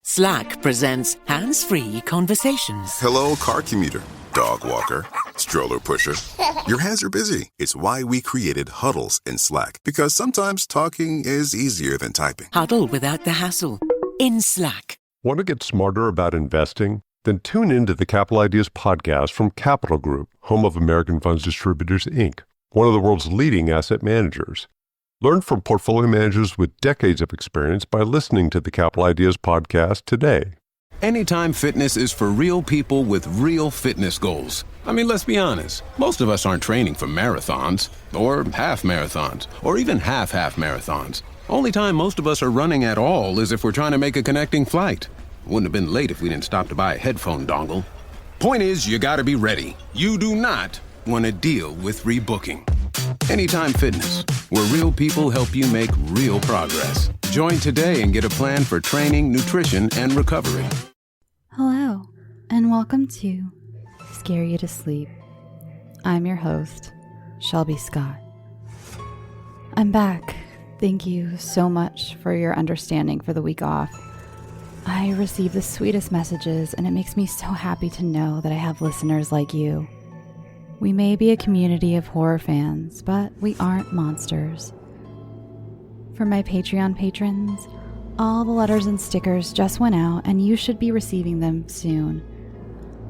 Slack presents hands-free conversations. Hello, car commuter, dog walker, stroller pusher. Your hands are busy. It's why we created Huddles in Slack, because sometimes talking is easier than typing. Huddle without the hassle. In Slack. Want to get smarter about investing? Then tune into the Capital Ideas podcast from Capital Group, home of American Funds Distributors, Inc., one of the world's leading asset managers. Learn from portfolio managers with decades of experience by listening to the Capital Ideas podcast today. Anytime Fitness is for real people with real fitness goals. I mean, let's be honest. Most of us aren't training for marathons, or half marathons, or even half marathons. Only time most of us are running at all is if we're trying to make a connecting flight. Wouldn't have been late if we didn't stop to buy a headphone dongle. Point is, you gotta be ready. You do not want to deal with rebooking. Anytime Fitness, where real people help you make real progress. Join today and get a plan for training, nutrition, and recovery. Hello, and welcome to Scare You to Sleep. I'm your host, Shelby Scott. I'm back. Thank you so much for your understanding for the week off. I receive the sweetest messages, and it makes me so happy to know that I have listeners like you. We may be a community of horror fans, but we aren't monsters. For my Patreon patrons, all the letters and stickers just went out, and you should be receiving them soon.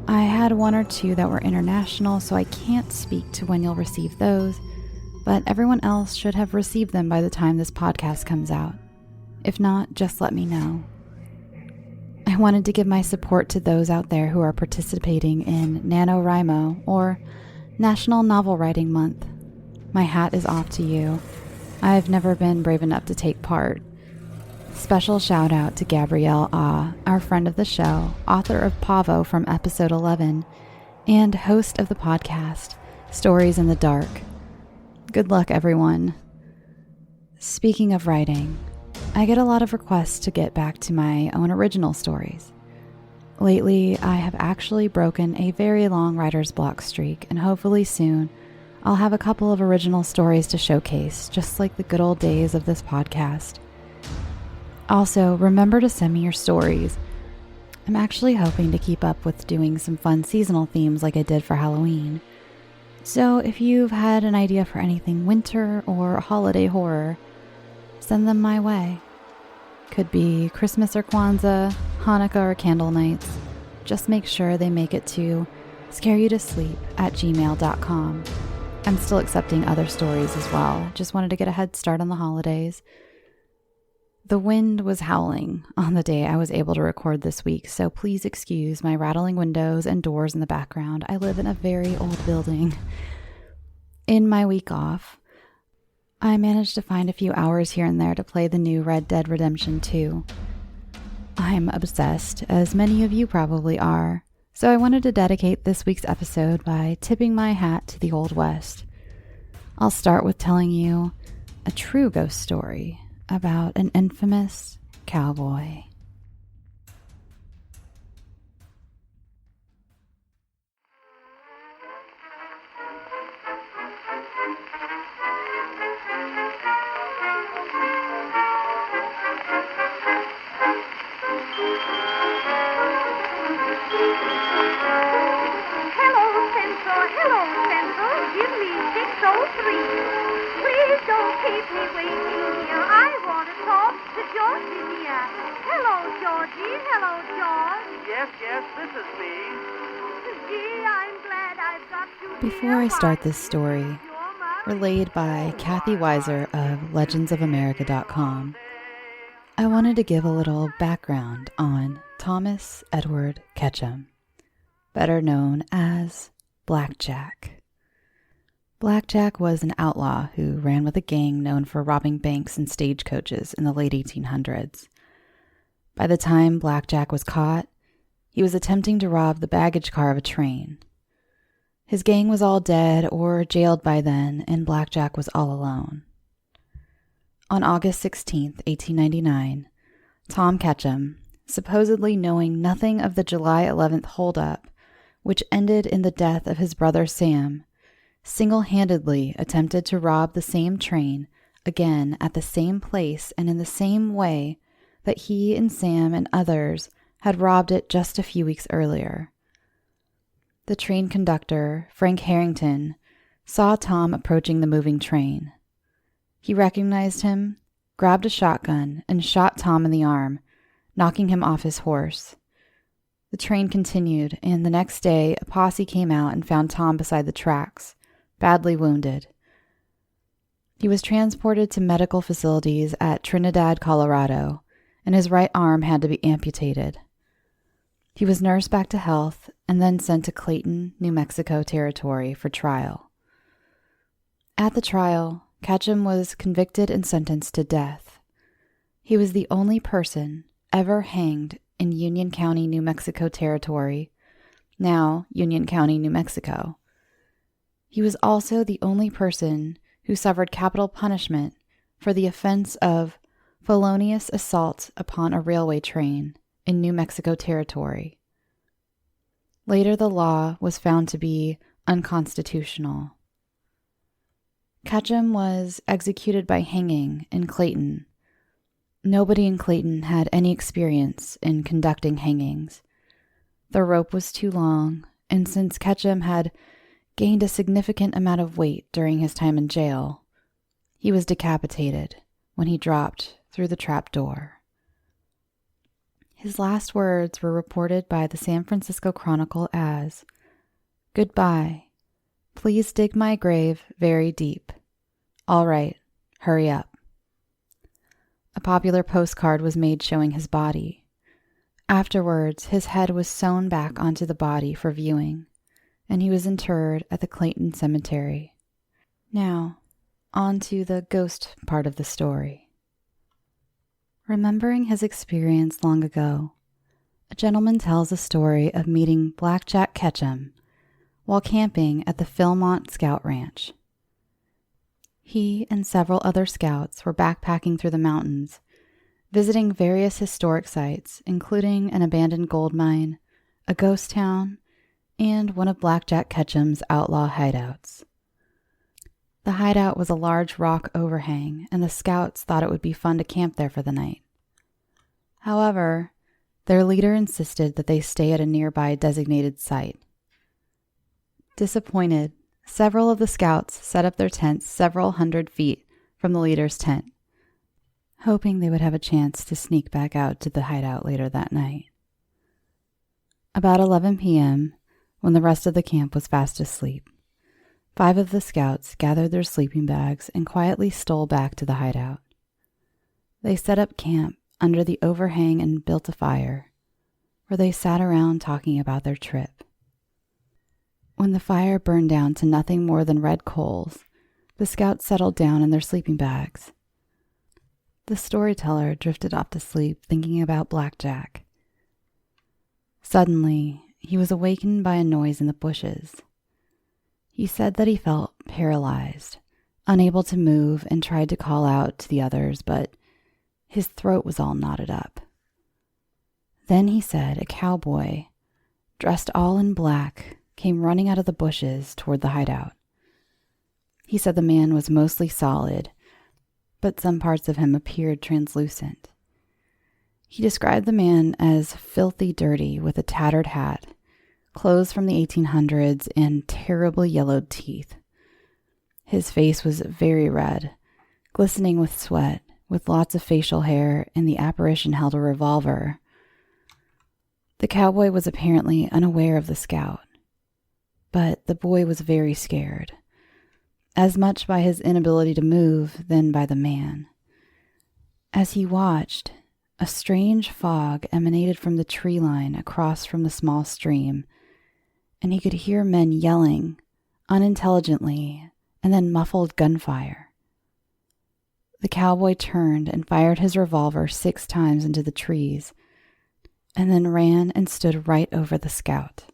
I had one or two that were international, so I can't speak to when you'll receive those, but everyone else should have received them by the time this podcast comes out. If not, just let me know. I wanted to give my support to those out there who are participating in NaNoWriMo, or National Novel Writing Month. My hat is off to you. I've never been brave enough to take part. Special shout out to Gabrielle Ah, our friend of the show, author of Pavo from episode 11, and host of the podcast, Stories in the Dark. Good luck, everyone. Speaking of writing, I get a lot of requests to get back to my own original stories. Lately, I have actually broken a very long writer's block streak, and hopefully soon, I'll have a couple of original stories to showcase, just like the good old days of this podcast. Also, remember to send me your stories. I'm actually hoping to keep up with doing some fun seasonal themes like I did for Halloween. So if you've had an idea for anything winter or holiday horror, send them my way. Could be Christmas or Kwanzaa, Hanukkah or candle nights. Just make sure they make it to scareyoutosleep@gmail.com. I'm still accepting other stories as well. Just wanted to get a head start on the holidays. The wind was howling on the day I was able to record this week, so please excuse my rattling windows and doors in the background. I live in a very old building. In my week off, I managed to find a few hours here and there to play the new Red Dead Redemption 2. I'm obsessed, as many of you probably are, so I wanted to dedicate this week's episode by tipping my hat to the Old West. I'll start with telling you a true ghost story about an infamous cowboy. Before I start this story, relayed by Kathy Weiser of legendsofamerica.com, I wanted to give a little background on Thomas Edward Ketchum, better known as Blackjack. Blackjack was an outlaw who ran with a gang known for robbing banks and stagecoaches in the late 1800s. By the time Blackjack was caught, he was attempting to rob the baggage car of a train. His gang was all dead or jailed by then, and Blackjack was all alone. On August 16, 1899, Tom Ketchum, supposedly knowing nothing of the July 11th holdup, which ended in the death of his brother Sam, single-handedly attempted to rob the same train again at the same place and in the same way that he and Sam and others had robbed it just a few weeks earlier. The train conductor, Frank Harrington, saw Tom approaching the moving train. He recognized him, grabbed a shotgun, and shot Tom in the arm, knocking him off his horse. The train continued, and the next day a posse came out and found Tom beside the tracks, badly wounded. He was transported to medical facilities at Trinidad, Colorado, and his right arm had to be amputated. He was nursed back to health and then sent to Clayton, New Mexico Territory for trial. At the trial, Ketchum was convicted and sentenced to death. He was the only person ever hanged in Union County, New Mexico Territory, now Union County, New Mexico. He was also the only person who suffered capital punishment for the offense of felonious assault upon a railway train in New Mexico Territory. Later, the law was found to be unconstitutional. Ketchum was executed by hanging in Clayton. Nobody in Clayton had any experience in conducting hangings. The rope was too long, and since Ketchum had gained a significant amount of weight during his time in jail, he was decapitated when he dropped through the trap door. His last words were reported by the San Francisco Chronicle as, "Goodbye. Please dig my grave very deep. All right, hurry up." A popular postcard was made showing his body. Afterwards, his head was sewn back onto the body for viewing, and he was interred at the Clayton Cemetery. Now, on to the ghost part of the story. Remembering his experience long ago, a gentleman tells a story of meeting Blackjack Ketchum while camping at the Philmont Scout Ranch. He and several other scouts were backpacking through the mountains, visiting various historic sites, including an abandoned gold mine, a ghost town, and one of Blackjack Ketchum's outlaw hideouts. The hideout was a large rock overhang, and the scouts thought it would be fun to camp there for the night. However, their leader insisted that they stay at a nearby designated site. Disappointed, several of the scouts set up their tents several hundred feet from the leader's tent, hoping they would have a chance to sneak back out to the hideout later that night. About 11 p.m., when the rest of the camp was fast asleep, 5 of the scouts gathered their sleeping bags and quietly stole back to the hideout. They set up camp under the overhang and built a fire, where they sat around talking about their trip. When the fire burned down to nothing more than red coals, the scouts settled down in their sleeping bags. The storyteller drifted off to sleep thinking about Blackjack. Suddenly, he was awakened by a noise in the bushes. He said that he felt paralyzed, unable to move, and tried to call out to the others, but his throat was all knotted up. Then he said a cowboy, dressed all in black, came running out of the bushes toward the hideout. He said the man was mostly solid, but some parts of him appeared translucent. He described the man as filthy dirty with a tattered hat, clothes from the 1800s, and terribly yellowed teeth. His face was very red, glistening with sweat, with lots of facial hair, and the apparition held a revolver. The cowboy was apparently unaware of the scout, but the boy was very scared, as much by his inability to move than by the man. As he watched, a strange fog emanated from the tree line across from the small stream, and he could hear men yelling unintelligently and then muffled gunfire. The cowboy turned and fired his revolver 6 times into the trees, and then ran and stood right over the scout.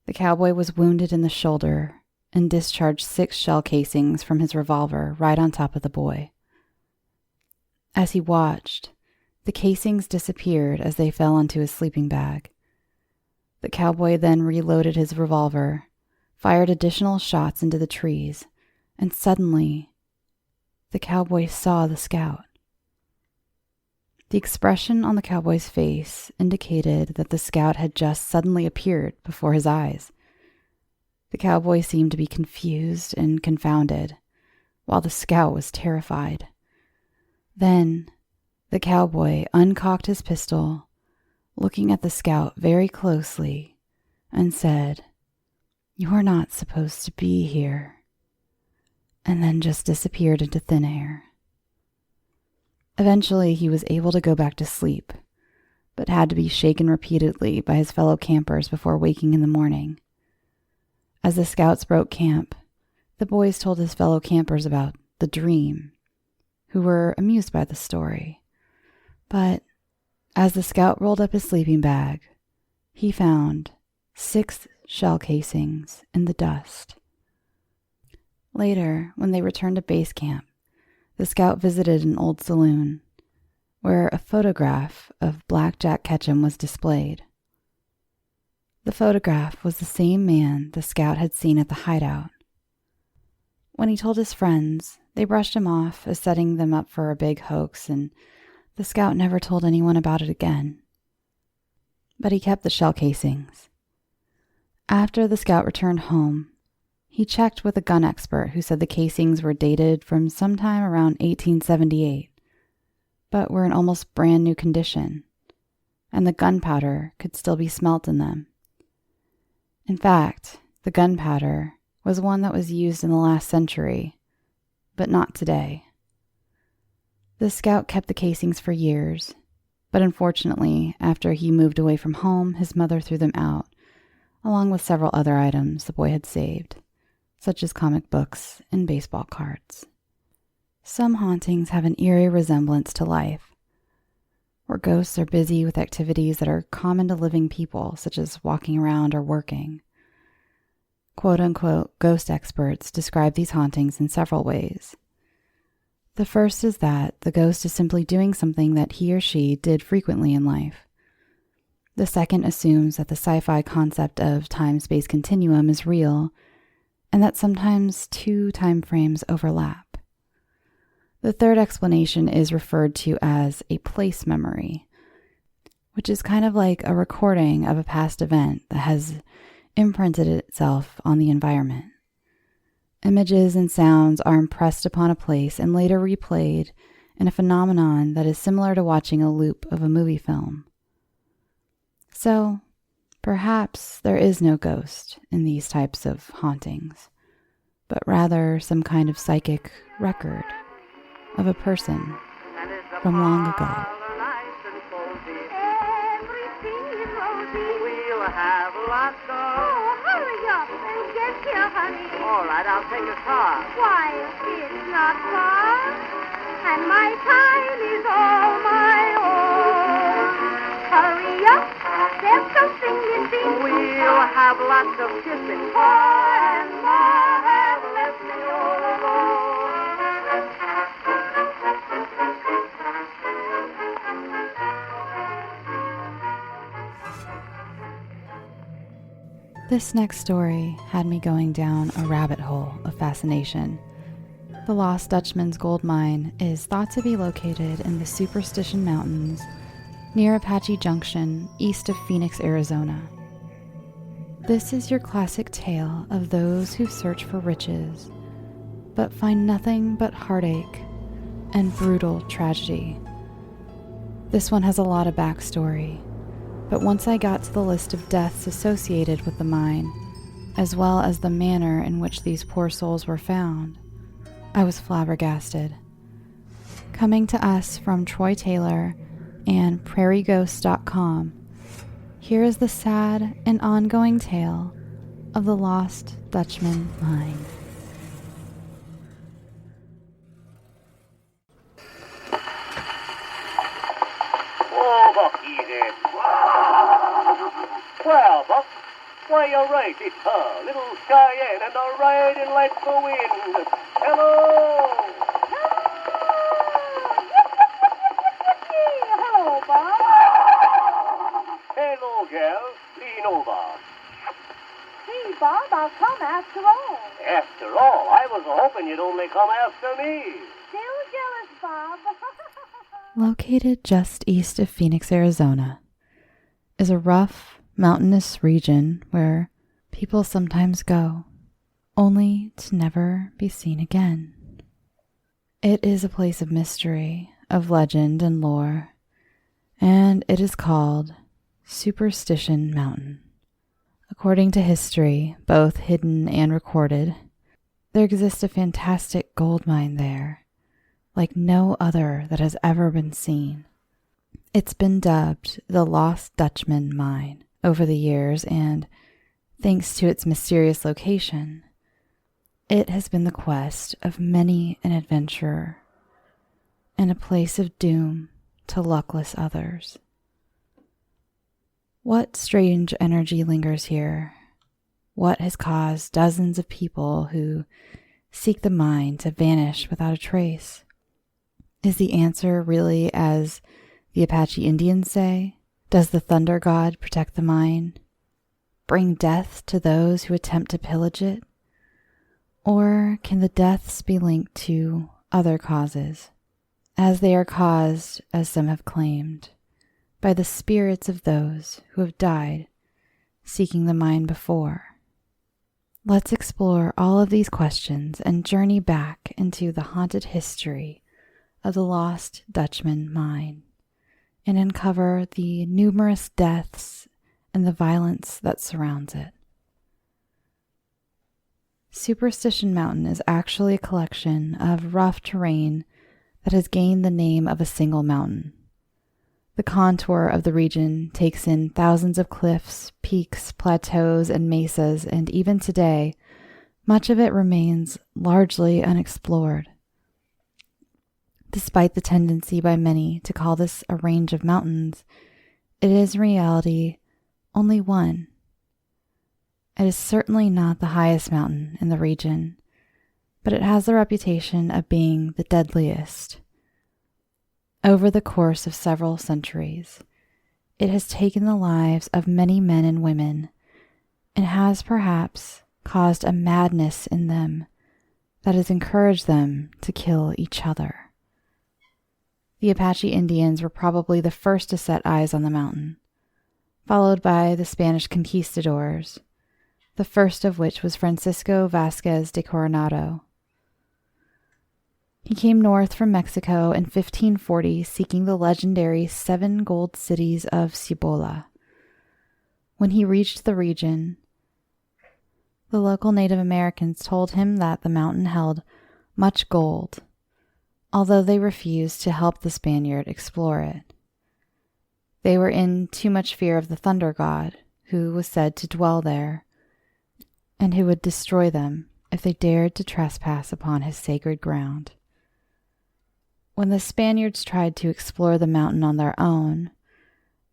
The cowboy was wounded in the shoulder and discharged 6 shell casings from his revolver right on top of the boy. As he watched, the casings disappeared as they fell onto his sleeping bag. The cowboy then reloaded his revolver, fired additional shots into the trees, and suddenly, the cowboy saw the scout. The expression on the cowboy's face indicated that the scout had just suddenly appeared before his eyes. The cowboy seemed to be confused and confounded, while the scout was terrified. Then the cowboy uncocked his pistol, looking at the scout very closely, and said, "You're not supposed to be here," and then just disappeared into thin air. Eventually, he was able to go back to sleep, but had to be shaken repeatedly by his fellow campers before waking in the morning. As the scouts broke camp, the boys told his fellow campers about the dream, who were amused by the story. But as the scout rolled up his sleeping bag, he found 6 shell casings in the dust. Later, when they returned to base camp, the scout visited an old saloon where a photograph of Blackjack Ketchum was displayed. The photograph was the same man the scout had seen at the hideout. When he told his friends, they brushed him off as setting them up for a big hoax, and the scout never told anyone about it again. But he kept the shell casings. After the scout returned home, he checked with a gun expert who said the casings were dated from sometime around 1878, but were in almost brand new condition, and the gunpowder could still be smelt in them. In fact, the gunpowder was one that was used in the last century, but not today. The scout kept the casings for years, but unfortunately, after he moved away from home, his mother threw them out, along with several other items the boy had saved, such as comic books and baseball cards. Some hauntings have an eerie resemblance to life, where ghosts are busy with activities that are common to living people, such as walking around or working. Quote-unquote ghost experts describe these hauntings in several ways. The first is that the ghost is simply doing something that he or she did frequently in life. The second assumes that the sci-fi concept of time-space continuum is real, and that sometimes 2 time frames overlap. The third explanation is referred to as a place memory, which is kind of like a recording of a past event that has imprinted itself on the environment. Images and sounds are impressed upon a place and later replayed in a phenomenon that is similar to watching a loop of a movie film. So, perhaps there is no ghost in these types of hauntings, but rather some kind of psychic record of a person from long ago. We'll have lots of... Oh, hurry up and get here, honey. All right, I'll take a car. Why, it's not far, and my time is all my own. Hurry up, there's something missing. We'll have lots of kissing. Pa and Ma have left me all alone. This next story had me going down a rabbit hole of fascination. The Lost Dutchman's gold mine is thought to be located in the Superstition Mountains near Apache Junction, east of Phoenix, Arizona. This is your classic tale of those who search for riches, but find nothing but heartache and brutal tragedy. This one has a lot of backstory, but once I got to the list of deaths associated with the mine, as well as the manner in which these poor souls were found, I was flabbergasted. Coming to us from Troy Tayler and prairieghosts.com, here is the sad and ongoing tale of the Lost Dutchman mine. Oh, Buck, easy. Well, Buck, why, you're right. It's her, little Cheyenne, and the riding like the wind. Hello! Hello, Bob. Hello, girl. Lean over. Hey, Bob, I'll come after all. After all, I was hoping you'd only come after me. Still jealous, Bob. Located just east of Phoenix, Arizona, is a rough, mountainous region where people sometimes go, only to never be seen again. It is a place of mystery, of legend and lore, and it is called Superstition Mountain. According to history, both hidden and recorded, there exists a fantastic gold mine there, like no other that has ever been seen. It's been dubbed the Lost Dutchman Mine over the years, and thanks to its mysterious location, it has been the quest of many an adventurer and a place of doom to luckless others. What strange energy lingers here? What has caused dozens of people who seek the mine to vanish without a trace? Is the answer really as the Apache Indians say? Does the thunder god protect the mine? Bring death to those who attempt to pillage it? Or can the deaths be linked to other causes, as they are caused, as some have claimed, by the spirits of those who have died seeking the mine before? Let's explore all of these questions and journey back into the haunted history of the Lost Dutchman Mine and uncover the numerous deaths and the violence that surrounds it. Superstition Mountain is actually a collection of rough terrain that has gained the name of a single mountain. The contour of the region takes in thousands of cliffs, peaks, plateaus, and mesas, and even today, much of it remains largely unexplored. Despite the tendency by many to call this a range of mountains, it is in reality only one. It is certainly not the highest mountain in the region, but it has the reputation of being the deadliest. Over the course of several centuries, it has taken the lives of many men and women and has perhaps caused a madness in them that has encouraged them to kill each other. The Apache Indians were probably the first to set eyes on the mountain, followed by the Spanish conquistadors, the first of which was Francisco Vázquez de Coronado. He came north from Mexico in 1540 seeking the legendary 7 gold cities of Cibola. When he reached the region, the local Native Americans told him that the mountain held much gold, although they refused to help the Spaniard explore it. They were in too much fear of the thunder god, who was said to dwell there, and who would destroy them if they dared to trespass upon his sacred ground. When the Spaniards tried to explore the mountain on their own,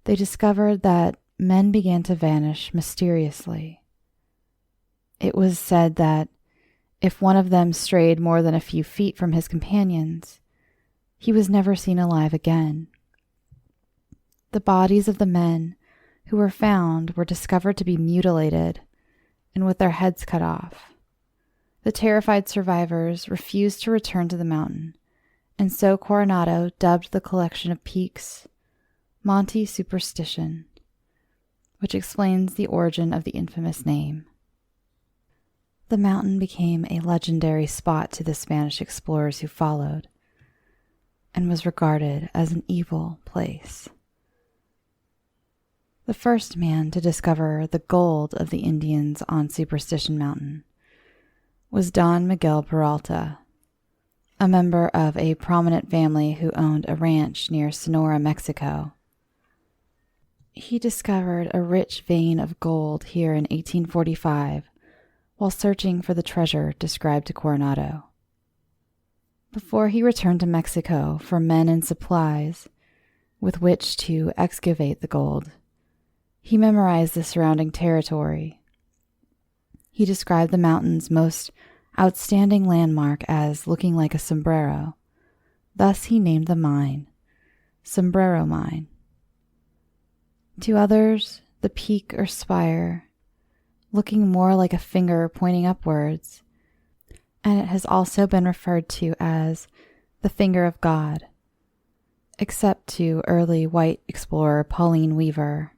they discovered that men began to vanish mysteriously. It was said that if one of them strayed more than a few feet from his companions, he was never seen alive again. The bodies of the men who were found were discovered to be mutilated and with their heads cut off. The terrified survivors refused to return to the mountain, and so Coronado dubbed the collection of peaks Monte Superstition, which explains the origin of the infamous name. The mountain became a legendary spot to the Spanish explorers who followed, and was regarded as an evil place. The first man to discover the gold of the Indians on Superstition Mountain was Don Miguel Peralta, a member of a prominent family who owned a ranch near Sonora, Mexico. He discovered a rich vein of gold here in 1845 while searching for the treasure described to Coronado. Before he returned to Mexico for men and supplies with which to excavate the gold, he memorized the surrounding territory. He described the mountain's most outstanding landmark as looking like a sombrero. Thus he named the mine Sombrero Mine. To others, the peak or spire, looking more like a finger pointing upwards, and it has also been referred to as the finger of God. except to early white explorer Pauline Weaver.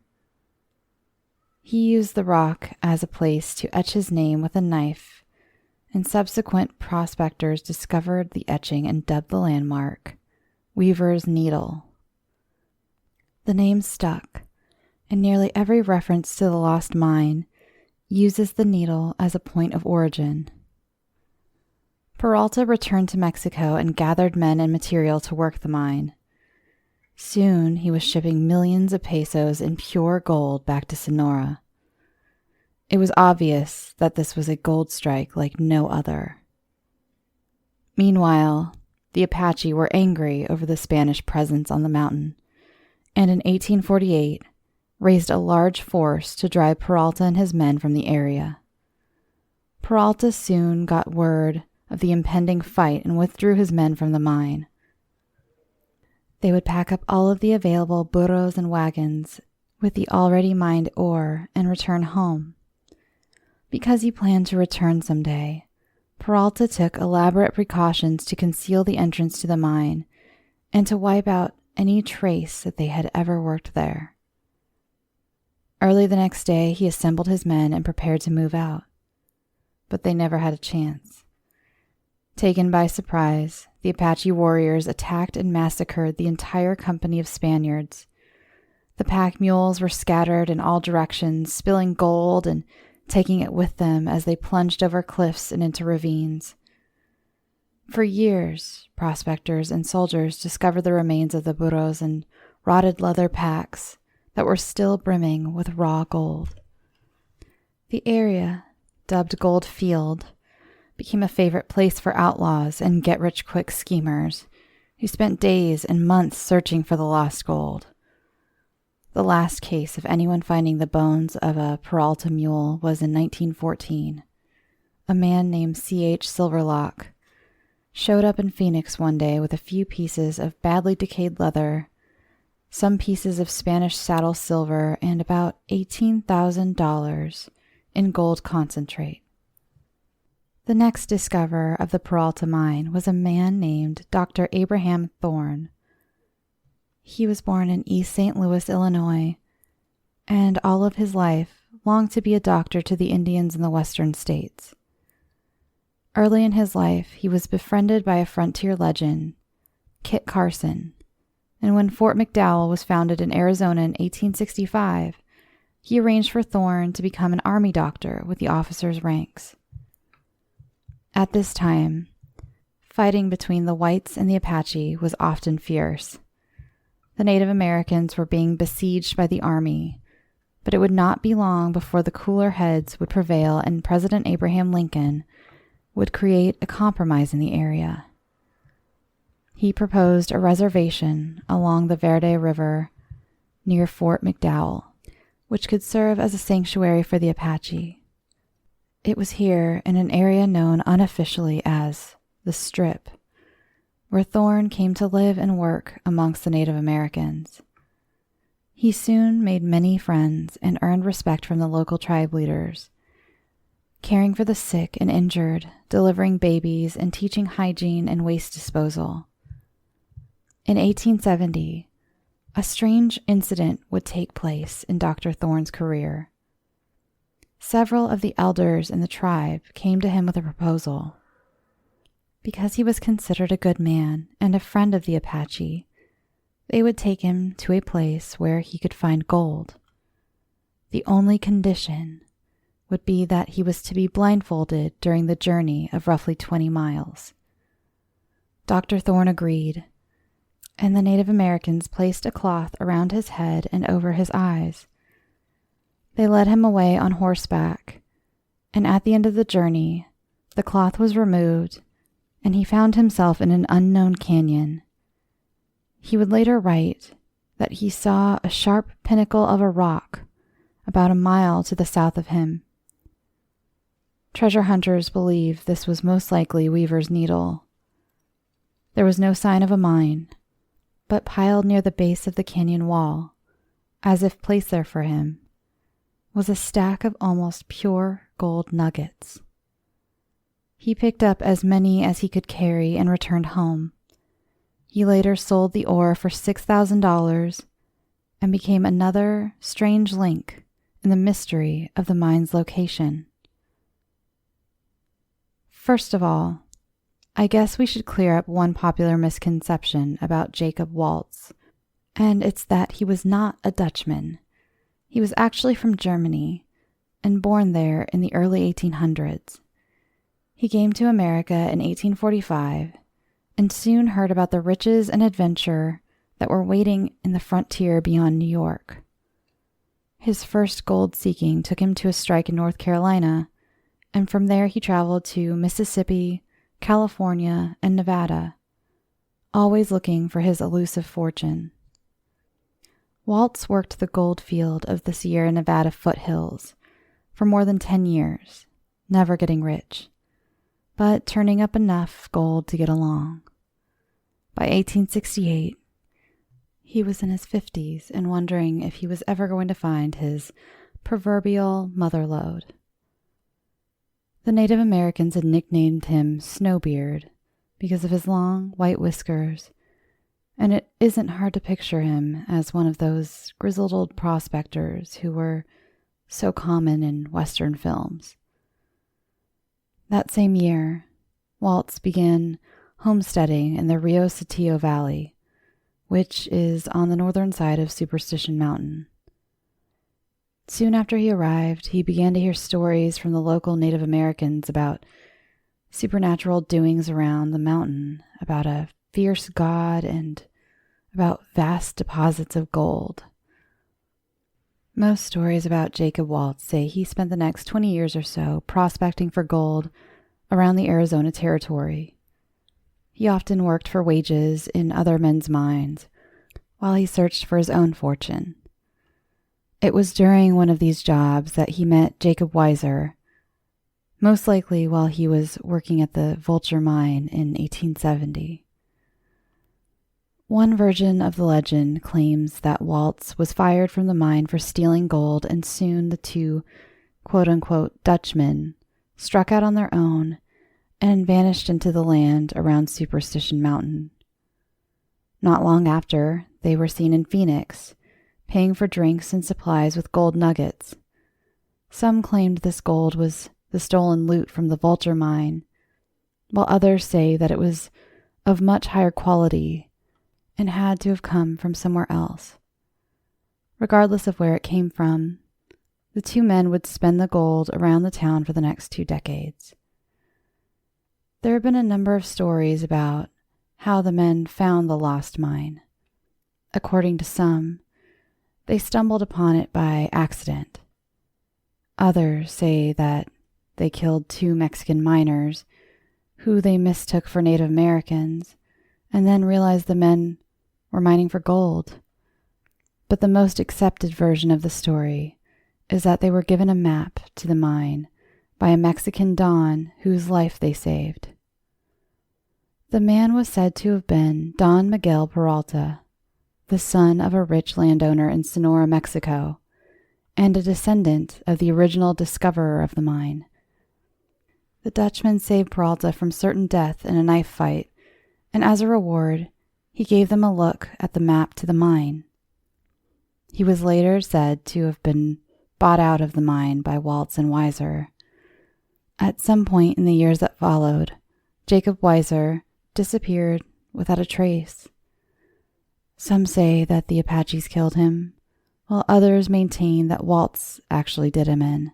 He used the rock as a place to etch his name with a knife, and subsequent prospectors discovered the etching and dubbed the landmark Weaver's Needle. The name stuck, and nearly every reference to the lost mine uses the needle as a point of origin. Peralta returned to Mexico and gathered men and material to work the mine. Soon he was shipping millions of pesos in pure gold back to Sonora. It was obvious that this was a gold strike like no other. Meanwhile, the Apache were angry over the Spanish presence on the mountain, and in 1848 raised a large force to drive Peralta and his men from the area. Peralta soon got word of the impending fight and withdrew his men from the mine. They would pack up all of the available burros and wagons with the already mined ore and return home. Because he planned to return someday, Peralta took elaborate precautions to conceal the entrance to the mine and to wipe out any trace that they had ever worked there. Early the next day, he assembled his men and prepared to move out, but they never had a chance. Taken by surprise, the Apache warriors attacked and massacred the entire company of Spaniards. The pack mules were scattered in all directions, spilling gold and taking it with them as they plunged over cliffs and into ravines. For years, prospectors and soldiers discovered the remains of the burros and rotted leather packs that were still brimming with raw gold. The area, dubbed Gold Field, became a favorite place for outlaws and get-rich-quick schemers who spent days and months searching for the lost gold. The last case of anyone finding the bones of a Peralta mule was in 1914. A man named C.H. Silverlock showed up in Phoenix one day with a few pieces of badly decayed leather, some pieces of Spanish saddle silver, and about $18,000 in gold concentrate. The next discoverer of the Peralta mine was a man named Dr. Abraham Thorne. He was born in East St. Louis, Illinois, and all of his life longed to be a doctor to the Indians in the western states. Early in his life, he was befriended by a frontier legend, Kit Carson, and when Fort McDowell was founded in Arizona in 1865, he arranged for Thorne to become an army doctor with the officers' ranks. At this time, fighting between the whites and the Apache was often fierce. The Native Americans were being besieged by the army, but it would not be long before the cooler heads would prevail and President Abraham Lincoln would create a compromise in the area. He proposed a reservation along the Verde River near Fort McDowell, which could serve as a sanctuary for the Apache. It was here, in an area known unofficially as the Strip, where Thorne came to live and work amongst the Native Americans. He soon made many friends and earned respect from the local tribe leaders, caring for the sick and injured, delivering babies, and teaching hygiene and waste disposal. In 1870, a strange incident would take place in Dr. Thorne's career. Several of the elders in the tribe came to him with a proposal. Because he was considered a good man and a friend of the Apache, they would take him to a place where he could find gold. The only condition would be that he was to be blindfolded during the journey of roughly 20 miles. Dr. Thorne agreed, and the Native Americans placed a cloth around his head and over his eyes. They led him away on horseback, and at the end of the journey, the cloth was removed, and he found himself in an unknown canyon. He would later write that he saw a sharp pinnacle of a rock about a mile to the south of him. Treasure hunters believe this was most likely Weaver's Needle. There was no sign of a mine, but piled near the base of the canyon wall, as if placed there for him, was a stack of almost pure gold nuggets. He picked up as many as he could carry and returned home. He later sold the ore for $6,000 and became another strange link in the mystery of the mine's location. First of all, I guess we should clear up one popular misconception about Jacob Waltz, and it's that he was not a Dutchman. He was actually from Germany and born there in the early 1800s. He came to America in 1845 and soon heard about the riches and adventure that were waiting in the frontier beyond New York. His first gold seeking took him to a strike in North Carolina, and from there he traveled to Mississippi, California, and Nevada, always looking for his elusive fortune. Waltz worked the gold field of the Sierra Nevada foothills for more than 10 years, never getting rich, but turning up enough gold to get along. By 1868, he was in his 50s and wondering if he was ever going to find his proverbial motherlode. The Native Americans had nicknamed him Snowbeard because of his long white whiskers, and it isn't hard to picture him as one of those grizzled old prospectors who were so common in Western films. That same year, Waltz began homesteading in the Rio Saltillo Valley, which is on the northern side of Superstition Mountain. Soon after he arrived, he began to hear stories from the local Native Americans about supernatural doings around the mountain, about a fierce god, and about vast deposits of gold. Most stories about Jacob Waltz say he spent the next 20 years or so prospecting for gold around the Arizona Territory. He often worked for wages in other men's mines while he searched for his own fortune. It was during one of these jobs that he met Jacob Weiser, most likely while he was working at the Vulture Mine in 1870. One version of the legend claims that Waltz was fired from the mine for stealing gold, and soon the two quote-unquote Dutchmen struck out on their own and vanished into the land around Superstition Mountain. Not long after, they were seen in Phoenix, paying for drinks and supplies with gold nuggets. Some claimed this gold was the stolen loot from the Vulture Mine, while others say that it was of much higher quality and had to have come from somewhere else. Regardless of where it came from, the two men would spend the gold around the town for the next 2 decades. There have been a number of stories about how the men found the lost mine. According to some, they stumbled upon it by accident. Others say that they killed 2 Mexican miners who they mistook for Native Americans and then realized the men were mining for gold. But the most accepted version of the story is that they were given a map to the mine by a Mexican Don whose life they saved. The man was said to have been Don Miguel Peralta, the son of a rich landowner in Sonora, Mexico, and a descendant of the original discoverer of the mine. The Dutchman saved Peralta from certain death in a knife fight, and as a reward, he gave them a look at the map to the mine. He was later said to have been bought out of the mine by Waltz and Weiser. At some point in the years that followed, Jacob Weiser disappeared without a trace. Some say that the Apaches killed him, while others maintain that Waltz actually did him in.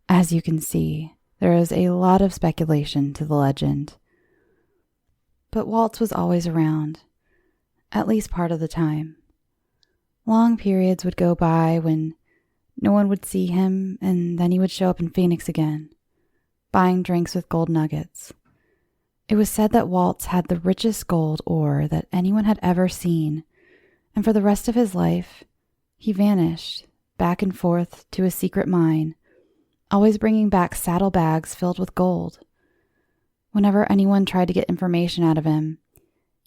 As you can see, there is a lot of speculation to the legend. But Waltz was always around, at least part of the time. Long periods would go by when no one would see him, and then he would show up in Phoenix again, buying drinks with gold nuggets. It was said that Waltz had the richest gold ore that anyone had ever seen, and for the rest of his life, he vanished back and forth to a secret mine, always bringing back saddlebags filled with gold. Whenever anyone tried to get information out of him,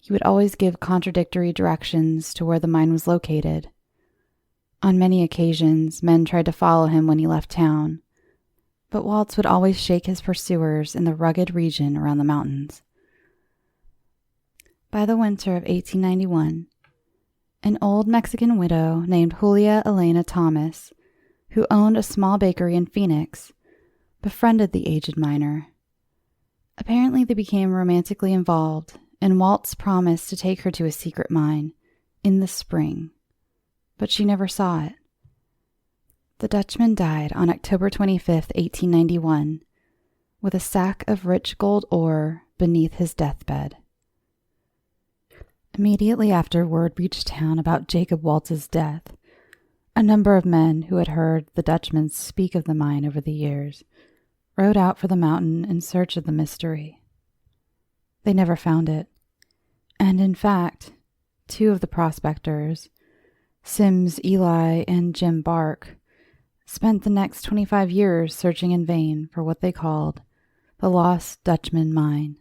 he would always give contradictory directions to where the mine was located. On many occasions, men tried to follow him when he left town, but Waltz would always shake his pursuers in the rugged region around the mountains. By the winter of 1891, an old Mexican widow named Julia Elena Thomas, who owned a small bakery in Phoenix, befriended the aged miner. Apparently they became romantically involved, and Waltz promised to take her to a secret mine in the spring, but she never saw it. The Dutchman died on October 25th, 1891, with a sack of rich gold ore beneath his deathbed. Immediately after word reached town about Jacob Waltz's death, a number of men who had heard the Dutchman speak of the mine over the years rode out for the mountain in search of the mystery. They never found it, and in fact, two of the prospectors, Sims Eli and Jim Bark, spent the next 25 years searching in vain for what they called the lost Dutchman mine.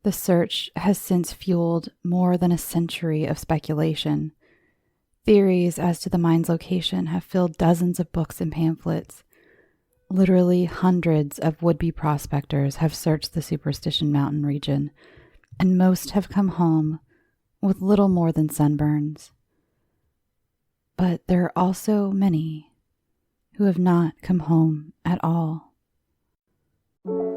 The search has since fueled more than a century of speculation. Theories as to the mine's location have filled dozens of books and pamphlets. Literally hundreds of would-be prospectors have searched the Superstition Mountain region, and most have come home with little more than sunburns. But there are also many who have not come home at all.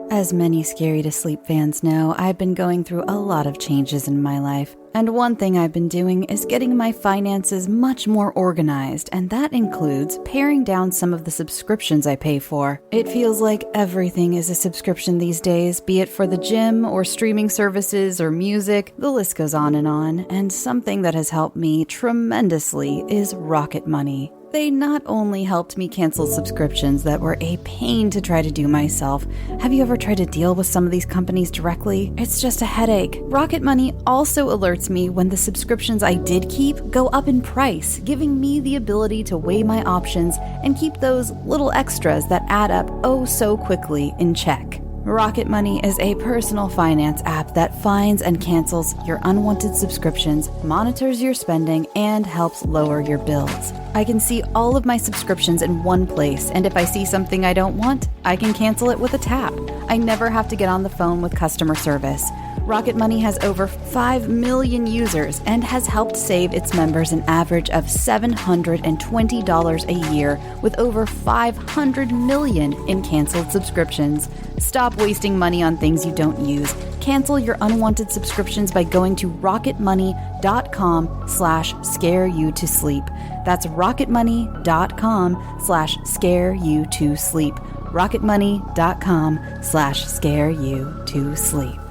As many Scary to Sleep fans know, I've been going through a lot of changes in my life, and one thing I've been doing is getting my finances much more organized, and that includes paring down some of the subscriptions I pay for. It feels like everything is a subscription these days, be it for the gym or streaming services or music, the list goes on, and something that has helped me tremendously is Rocket Money. They not only helped me cancel subscriptions that were a pain to try to do myself. Have you ever tried to deal with some of these companies directly? It's just a headache. Rocket Money also alerts me when the subscriptions I did keep go up in price, giving me the ability to weigh my options and keep those little extras that add up oh so quickly in check. Rocket Money is a personal finance app that finds and cancels your unwanted subscriptions, monitors your spending, and helps lower your bills. I can see all of my subscriptions in one place, and if I see something I don't want, I can cancel it with a tap. I never have to get on the phone with customer service. Rocket Money has over 5 million users and has helped save its members an average of $720 a year with over 500 million in canceled subscriptions. Stop wasting money on things you don't use. Cancel your unwanted subscriptions by going to rocketmoney.com/scareyoutosleep. That's rocketmoney.com/scareyoutosleep. rocketmoney.com/scareyoutosleep.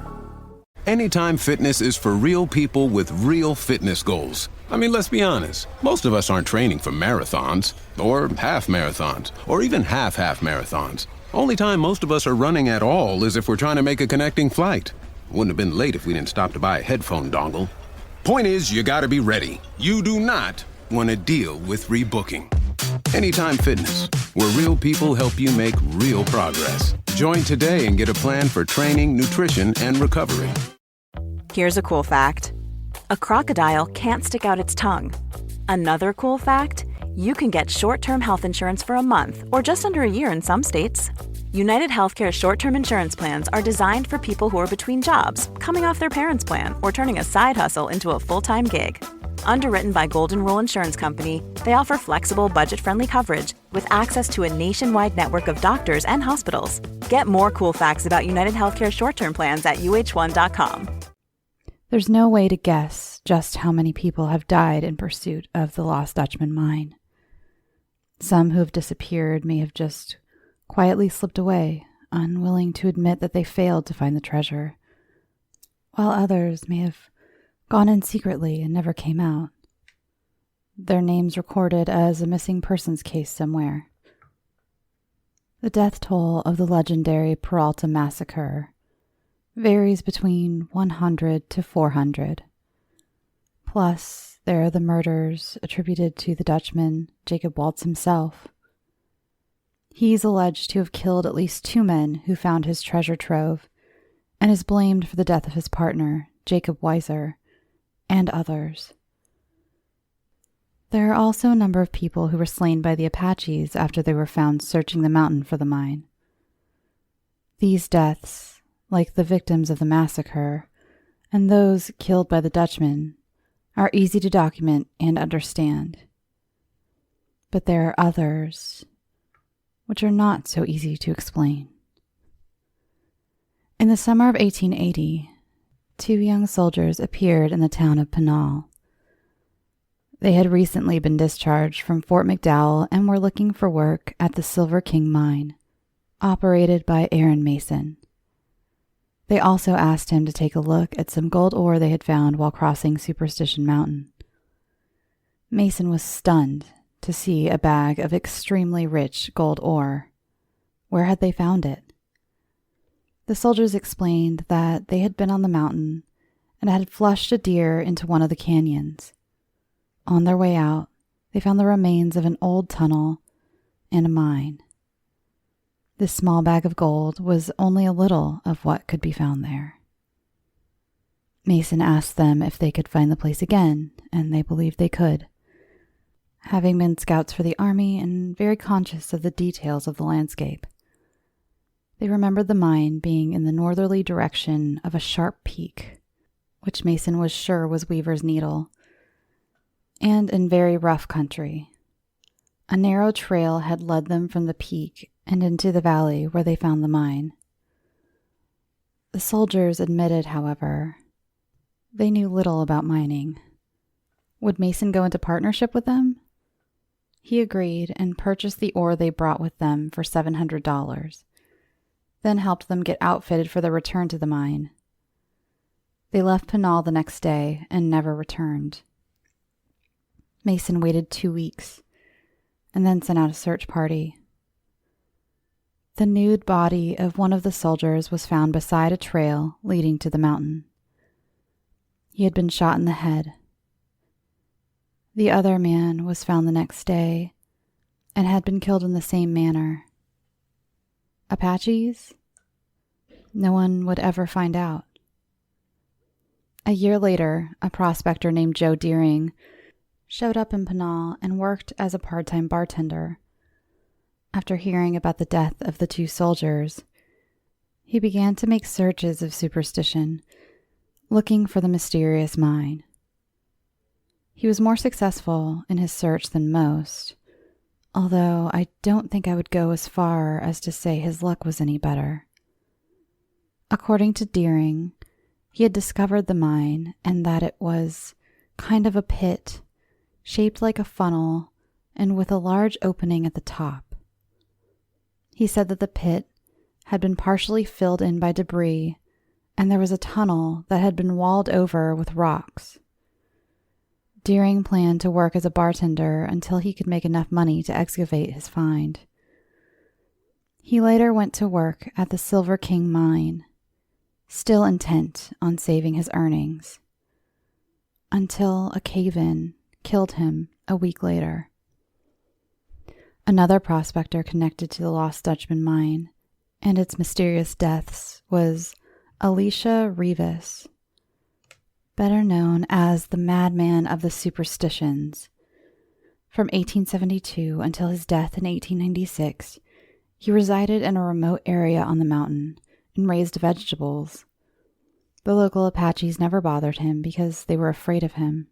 Anytime Fitness is for real people with real fitness goals. I mean, let's be honest. Most of us aren't training for marathons, or half marathons, or even half marathons. Only time most of us are running at all is if we're trying to make a connecting flight. Wouldn't have been late if we didn't stop to buy a headphone dongle. Point is, you gotta be ready. You do not want to deal with rebooking. Anytime Fitness, where real people help you make real progress. Join today and get a plan for training, nutrition, and recovery. Here's a cool fact. A crocodile can't stick out its tongue. Another cool fact, you can get short-term health insurance for a month or just under a year in some states. United Healthcare short-term insurance plans are designed for people who are between jobs, coming off their parents' plan, or turning a side hustle into a full-time gig. Underwritten by Golden Rule Insurance Company, they offer flexible, budget-friendly coverage with access to a nationwide network of doctors and hospitals. Get more cool facts about United Healthcare short-term plans at uh1.com. There's no way to guess just how many people have died in pursuit of the lost Dutchman mine. Some who have disappeared may have just quietly slipped away, unwilling to admit that they failed to find the treasure, while others may have gone in secretly and never came out, their names recorded as a missing persons case somewhere. The death toll of the legendary Peralta massacre varies between 100 to 400. Plus, there are the murders attributed to the Dutchman, Jacob Waltz himself. He's alleged to have killed at least 2 men who found his treasure trove, and is blamed for the death of his partner, Jacob Weiser, and others. There are also a number of people who were slain by the Apaches after they were found searching the mountain for the mine. These deaths, like the victims of the massacre, and those killed by the Dutchman are easy to document and understand. But there are others which are not so easy to explain. In the summer of 1880, 2 young soldiers appeared in the town of Pinal. They had recently been discharged from Fort McDowell and were looking for work at the Silver King mine, operated by Aaron Mason. They also asked him to take a look at some gold ore they had found while crossing Superstition Mountain. Mason was stunned to see a bag of extremely rich gold ore. Where had they found it? The soldiers explained that they had been on the mountain and had flushed a deer into one of the canyons. On their way out, they found the remains of an old tunnel and a mine. This small bag of gold was only a little of what could be found there. Mason asked them if they could find the place again, and they believed they could. Having been scouts for the army and very conscious of the details of the landscape, they remembered the mine being in the northerly direction of a sharp peak, which Mason was sure was Weaver's Needle, and in very rough country. A narrow trail had led them from the peak and into the valley where they found the mine. The soldiers admitted, however, they knew little about mining. Would Mason go into partnership with them? He agreed and purchased the ore they brought with them for $700, then helped them get outfitted for their return to the mine. They left Pinal the next day and never returned. Mason waited 2 weeks and then sent out a search party. The nude body of one of the soldiers was found beside a trail leading to the mountain. He had been shot in the head. The other man was found the next day and had been killed in the same manner. Apaches? No one would ever find out. A year later, a prospector named Joe Deering showed up in Pinal and worked as a part-time bartender. After hearing about the death of the 2 soldiers, he began to make searches of Superstition, looking for the mysterious mine. He was more successful in his search than most, although I don't think I would go as far as to say his luck was any better. According to Deering, he had discovered the mine and that it was kind of a pit, shaped like a funnel and with a large opening at the top. He said that the pit had been partially filled in by debris and there was a tunnel that had been walled over with rocks. Deering planned to work as a bartender until he could make enough money to excavate his find. He later went to work at the Silver King mine, still intent on saving his earnings, until a cave-in killed him a week later. Another prospector connected to the Lost Dutchman mine and its mysterious deaths was Elisha Rivas, better known as the Madman of the Superstitions. From 1872 until his death in 1896, he resided in a remote area on the mountain and raised vegetables. The local Apaches never bothered him because they were afraid of him.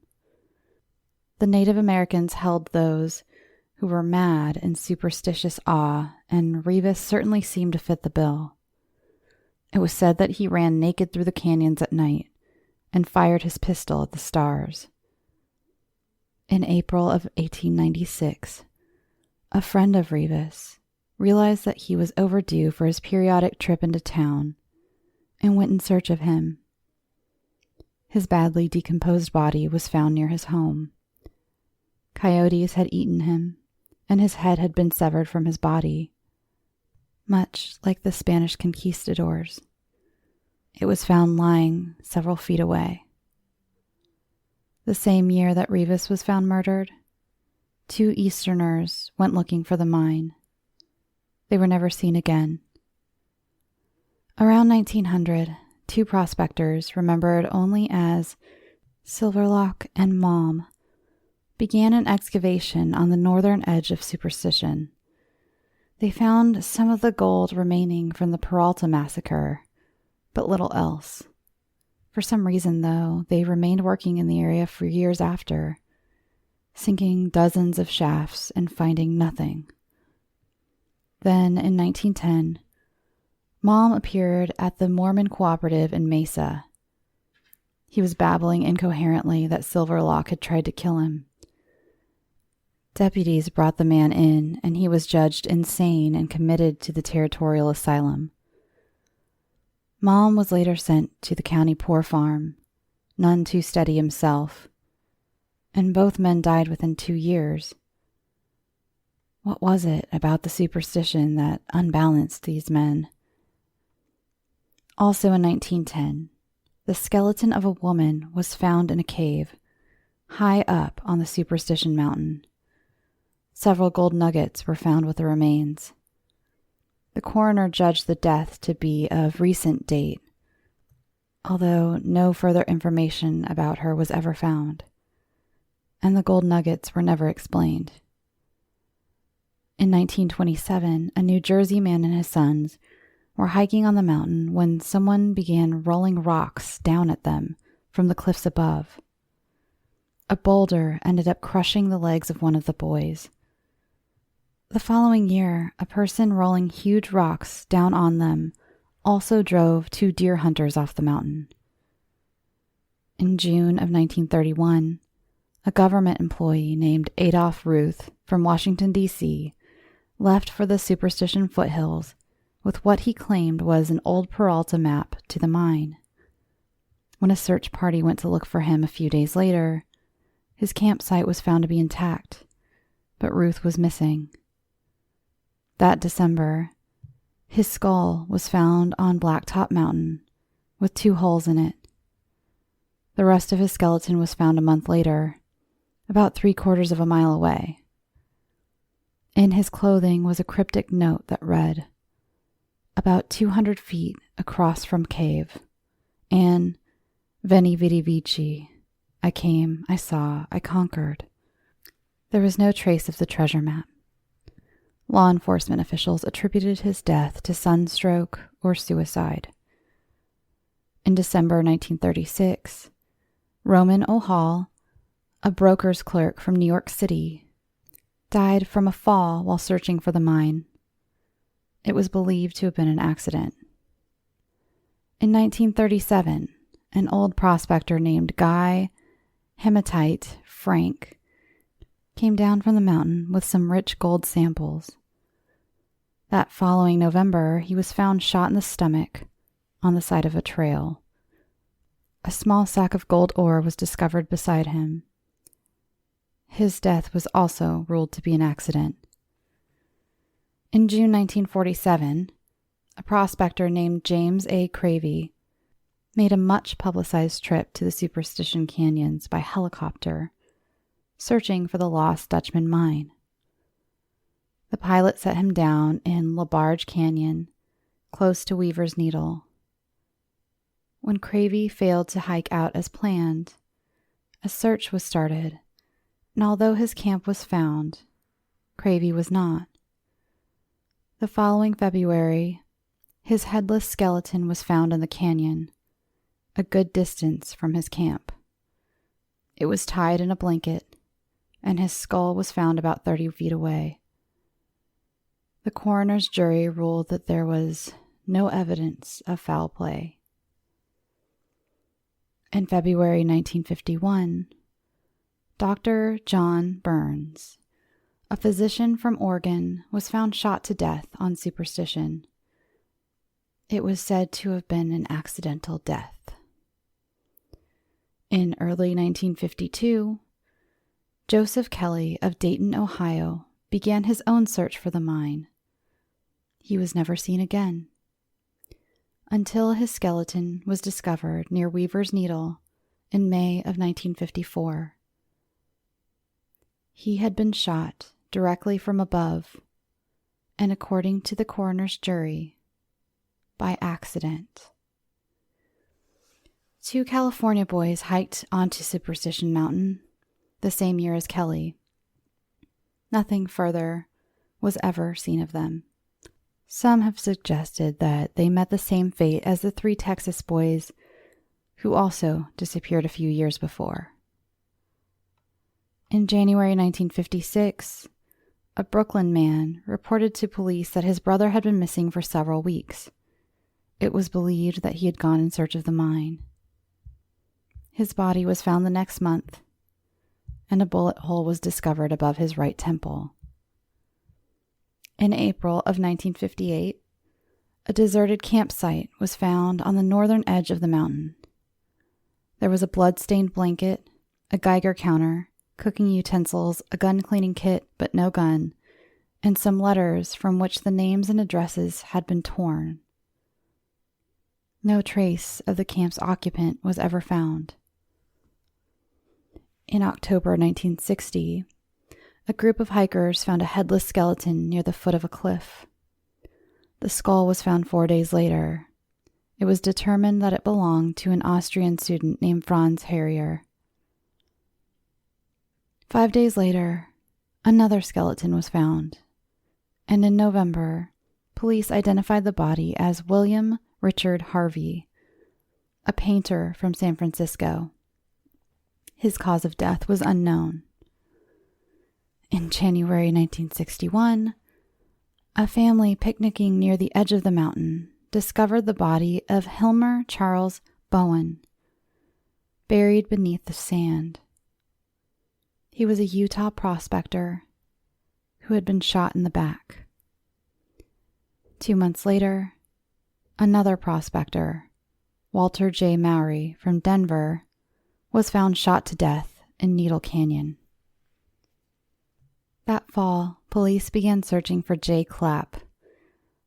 The Native Americans held those who were mad in superstitious awe, and Rivas certainly seemed to fit the bill. It was said that he ran naked through the canyons at night and fired his pistol at the stars. In April of 1896, a friend of Rivas realized that he was overdue for his periodic trip into town and went in search of him. His badly decomposed body was found near his home. Coyotes had eaten him, and his head had been severed from his body, much like the Spanish conquistadors. It was found lying several feet away. The same year that Rivas was found murdered, 2 Easterners went looking for the mine. They were never seen again. Around 1900, 2 prospectors, remembered only as Silverlock and Mom, began an excavation on the northern edge of Superstition. They found some of the gold remaining from the Peralta massacre, but little else. For some reason, though, they remained working in the area for years after, sinking dozens of shafts and finding nothing. Then, in 1910, Mom appeared at the Mormon Cooperative in Mesa. He was babbling incoherently that Silverlock had tried to kill him. Deputies brought the man in, and he was judged insane and committed to the Territorial Asylum. Mom was later sent to the county poor farm, none too steady himself, and both men died within 2 years. What was it about the superstition that unbalanced these men? Also in 1910, the skeleton of a woman was found in a cave, high up on the Superstition Mountain. Several gold nuggets were found with the remains. The coroner judged the death to be of recent date, although no further information about her was ever found, and the gold nuggets were never explained. In 1927, a New Jersey man and his sons were hiking on the mountain when someone began rolling rocks down at them from the cliffs above. A boulder ended up crushing the legs of one of the boys. The following year, a person rolling huge rocks down on them also drove 2 deer hunters off the mountain. In June of 1931, a government employee named Adolph Ruth from Washington, D.C., left for the Superstition foothills with what he claimed was an old Peralta map to the mine. When a search party went to look for him a few days later, his campsite was found to be intact, but Ruth was missing. That December, his skull was found on Blacktop Mountain with 2 holes in it. The rest of his skeleton was found a month later, about 3/4 of a mile away. In his clothing was a cryptic note that read, "About 200 feet across from cave, and Veni Vidi Vici, I came, I saw, I conquered." There was no trace of the treasure map. Law enforcement officials attributed his death to sunstroke or suicide. In December 1936, Roman O'Hall, a broker's clerk from New York City, died from a fall while searching for the mine. It was believed to have been an accident. In 1937, an old prospector named Guy Hematite Frank came down from the mountain with some rich gold samples. That following November, he was found shot in the stomach on the side of a trail. A small sack of gold ore was discovered beside him. His death was also ruled to be an accident. In June 1947, a prospector named James A. Cravey made a much-publicized trip to the Superstition Canyons by helicopter, searching for the lost Dutchman mine. The pilot set him down in LaBarge Canyon, close to Weaver's Needle. When Cravey failed to hike out as planned, a search was started, and although his camp was found, Cravey was not. The following February, his headless skeleton was found in the canyon, a good distance from his camp. It was tied in a blanket, and his skull was found about 30 feet away. The coroner's jury ruled that there was no evidence of foul play. In February 1951, Dr. John Burns, a physician from Oregon, was found shot to death on superstition. It was said to have been an accidental death. In early 1952, Joseph Kelly of Dayton, Ohio, began his own search for the mine. He was never seen again, until his skeleton was discovered near Weaver's Needle in May of 1954. He had been shot directly from above, and according to the coroner's jury, by accident. 2 California boys hiked onto Superstition Mountain the same year as Kelly. Nothing further was ever seen of them. Some have suggested that they met the same fate as the 3 Texas boys who also disappeared a few years before. In January 1956, a Brooklyn man reported to police that his brother had been missing for several weeks. It was believed that he had gone in search of the mine. His body was found the next month, and a bullet hole was discovered above his right temple. In April of 1958, a deserted campsite was found on the northern edge of the mountain. There was a blood-stained blanket, a Geiger counter, cooking utensils, a gun-cleaning kit, but no gun, and some letters from which the names and addresses had been torn. No trace of the camp's occupant was ever found. In October 1960, a group of hikers found a headless skeleton near the foot of a cliff. The skull was found 4 days later. It was determined that it belonged to an Austrian student named Franz Harrier. 5 days later, another skeleton was found, and in November, police identified the body as William Richard Harvey, a painter from San Francisco. His cause of death was unknown. In January 1961, a family picnicking near the edge of the mountain discovered the body of Hilmer Charles Bowen, buried beneath the sand. He was a Utah prospector who had been shot in the back. 2 months later, another prospector, Walter J. Mowry from Denver, was found shot to death in Needle Canyon. That fall, police began searching for Jay Clapp,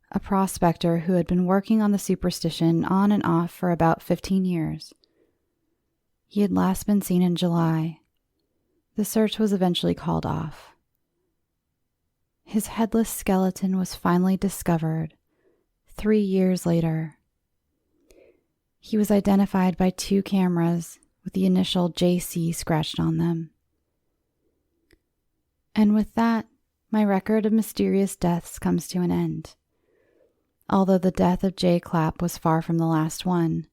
a prospector who had been working on the superstition on and off for about 15 years. He had last been seen in July. The search was eventually called off. His headless skeleton was finally discovered 3 years later. He was identified by 2 cameras with the initial JC scratched on them. And with that, my record of mysterious deaths comes to an end. Although the death of Jay Clapp was far from the last one,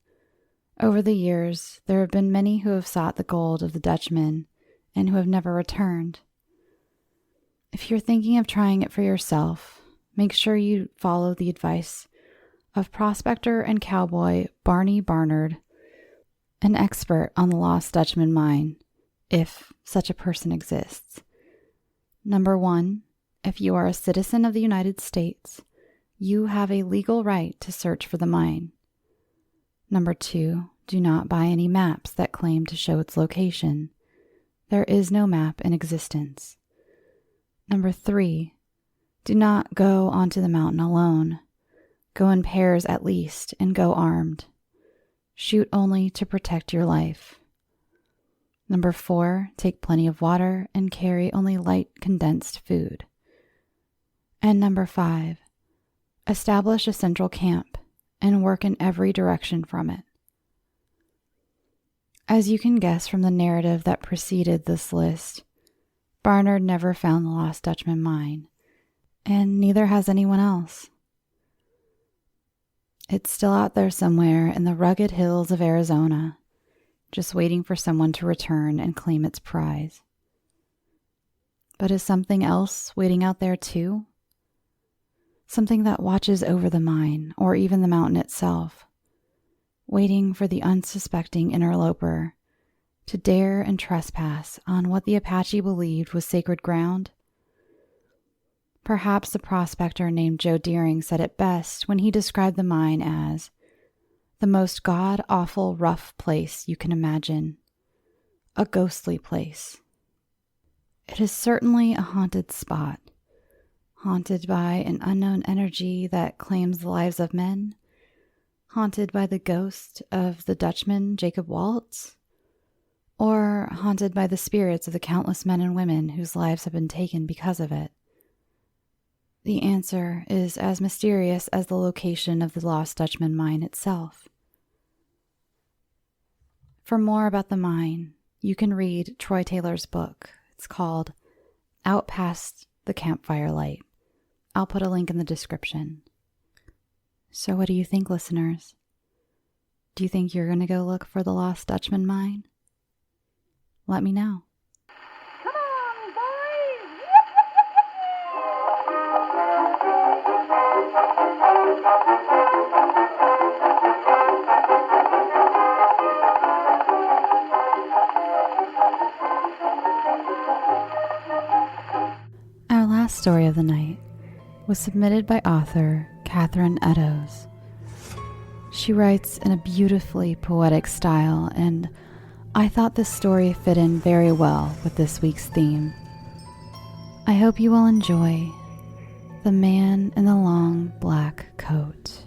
over the years there have been many who have sought the gold of the Dutchman and who have never returned. If you're thinking of trying it for yourself, make sure you follow the advice of prospector and cowboy Barney Barnard, an expert on the lost Dutchman mine, if such a person exists. Number 1, if you are a citizen of the United States, you have a legal right to search for the mine. Number 2, do not buy any maps that claim to show its location. There is no map in existence. Number 3, do not go onto the mountain alone. Go in pairs at least and go armed. Shoot only to protect your life. Number 4, take plenty of water and carry only light condensed food. And number 5, establish a central camp and work in every direction from it. As you can guess from the narrative that preceded this list, Barnard never found the lost Dutchman mine, and neither has anyone else. It's still out there somewhere in the rugged hills of Arizona, just waiting for someone to return and claim its prize. But is something else waiting out there too? Something that watches over the mine, or even the mountain itself, waiting for the unsuspecting interloper to dare and trespass on what the Apache believed was sacred ground? Perhaps a prospector named Joe Deering said it best when he described the mine as the most god-awful rough place you can imagine, a ghostly place. It is certainly a haunted spot, haunted by an unknown energy that claims the lives of men, haunted by the ghost of the Dutchman Jacob Waltz, or haunted by the spirits of the countless men and women whose lives have been taken because of it. The answer is as mysterious as the location of the lost Dutchman mine itself. For more about the mine, you can read Troy Taylor's book. It's called Out Past the Campfire Light. I'll put a link in the description. So what do you think, listeners? Do you think you're going to go look for the lost Dutchman mine? Let me know. Come on, boys! Our last story of the night was submitted by author Katharine Eddowes. She writes in a beautifully poetic style, and I thought this story fit in very well with this week's theme. I hope you will enjoy The Man in the Long Black Coat.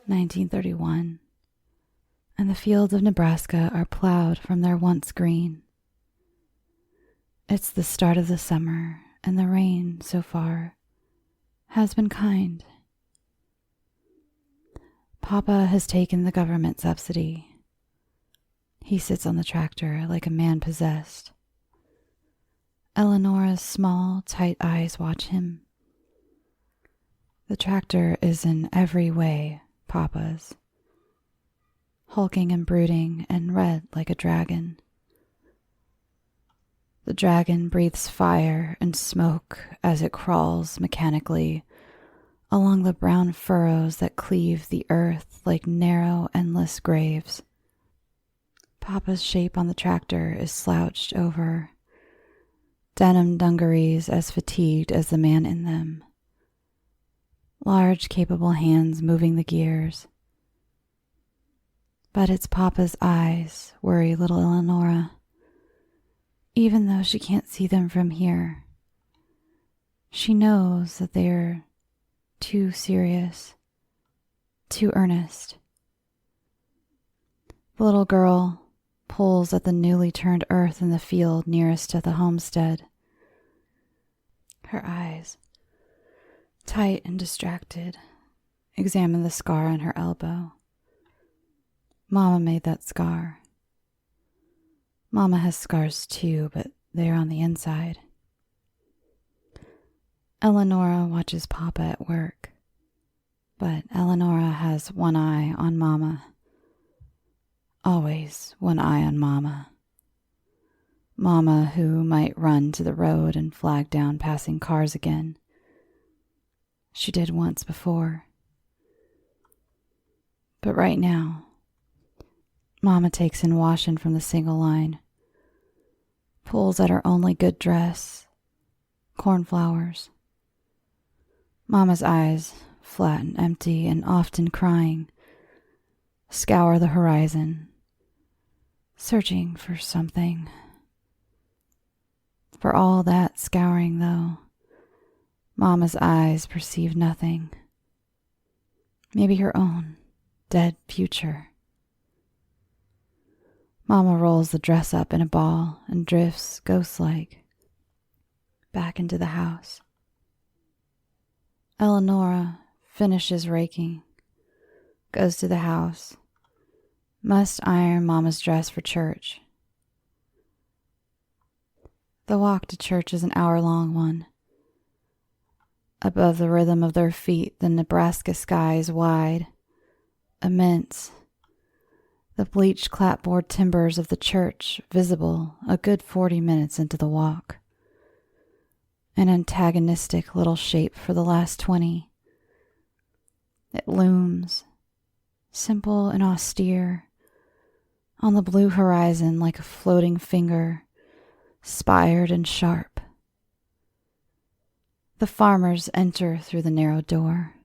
(1931), and the fields of Nebraska are plowed from their once green. It's the start of the summer, and the rain, so far, has been kind. Papa has taken the government subsidy. He sits on the tractor like a man possessed. Eleonora's small, tight eyes watch him. The tractor is in every way Papa's, hulking and brooding and red like a dragon. The dragon breathes fire and smoke as it crawls mechanically along the brown furrows that cleave the earth like narrow, endless graves. Papa's shape on the tractor is slouched over, denim dungarees as fatigued as the man in them. Large, capable hands moving the gears. But it's Papa's eyes worry little Eleonora, even though she can't see them from here. She knows that they're too serious, too earnest. The little girl pulls at the newly turned earth in the field nearest to the homestead. Her eyes, tight and distracted, examine the scar on her elbow. Mama made that scar. Mama has scars too, but they're on the inside. Eleonora watches Papa at work, but Eleonora has one eye on Mama. Always one eye on Mama. Mama who might run to the road and flag down passing cars again. She did once before. But right now, Mama takes in washing from the single line, pulls at her only good dress, cornflowers. Mama's eyes, flat and empty and often crying, scour the horizon, searching for something. For all that scouring, though, Mama's eyes perceive nothing. Maybe her own dead future. Mama rolls the dress up in a ball and drifts, ghost-like, back into the house. Eleonora finishes raking, goes to the house, must iron Mama's dress for church. The walk to church is an hour-long one. Above the rhythm of their feet, the Nebraska sky is wide, immense. The bleached clapboard timbers of the church visible a good 40 minutes into the walk. An antagonistic little shape for the last 20. It looms, simple and austere, on the blue horizon like a floating finger, spired and sharp. The farmers enter through the narrow door.